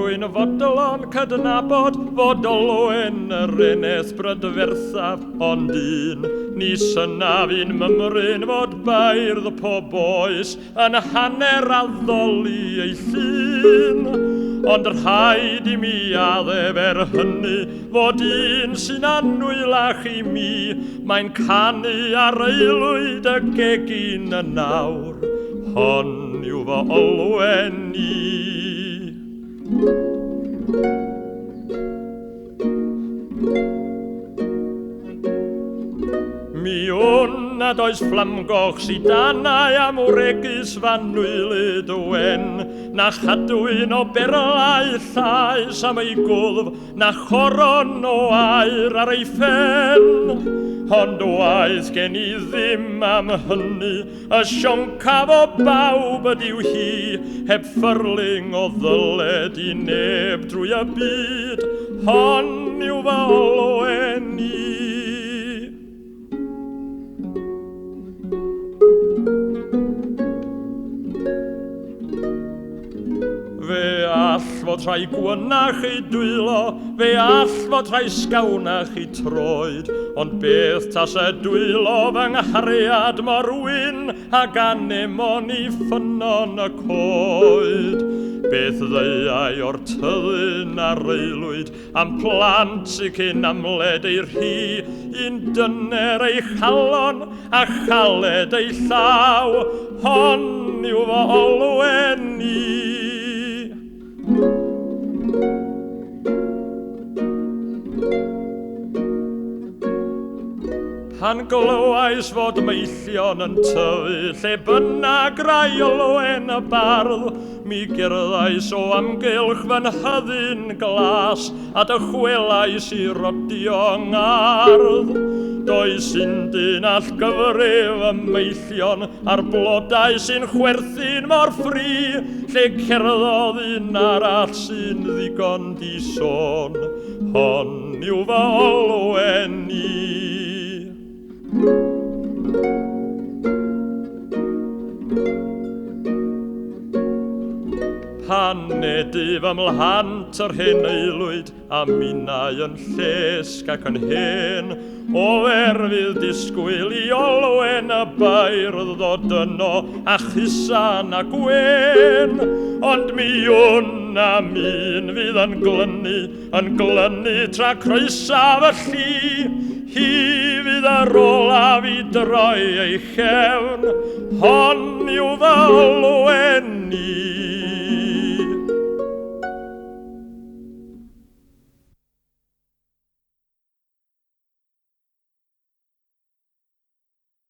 Dwi'n fodlon cydnabod fod olwen yr Ynys brydferthaf, ond ni syna fi'n mymryn fod bairdd pob oes yn hanner addoli ei llun. Ond rhaid I mi addefer hynny fod un sy'n anwylach I mi, mae'n canu ar aelwyd y gegin y nawr. Hon yw fy olwen I. Mi o'n nad oes fflamgoch sy danau am wregis fan nwylid y wen, na chadwyn o berlau llais am ei gwddf, na choron o air ar ei ffen. Ond waith gen I ddim am hynny, y sioncaf o bawb ydyw hi, heb ffyrling o ddyled I neb drwy y byd. Hon yw fy olwen I. Fe all fod rhai gwynach I dwylo, fe all fod rhai sgawnach I troed, ond beth tas y dwylo fy nghariad mor wyn ac anemon I ffynon y coed. Beth ddeiau o'r tyddyn ar aelwyd am plant sy cyn amled ei rhi, un dyner ei chalon a chaled ei llaw. Hon yw fy olwen I. Pan glywais fod meillion yn tyfu, lle bynnag rai olwen y bardd, mi gerddais o amgylch fy nhyddyn glas, a dychwelais I rodio ngardd. Does undyn all gyfrif y meillion a'r blodau sy'n chwerthu'n mor ffri, lle cerddodd un arall sy'n ddigon di sôn. Hon yw fy olwen I. Panedif ymlhant yr hen aelwyd a minnau yn llesg ac yn hen, o erfydd disgwyl I olwen y bairdd ddod yno a chusan a gwen. Ond mi wn a min fydd yn glynu tra croesaf y lli, hi fydd ar olaf I droi ei chefn. Hon yw fy olwen I.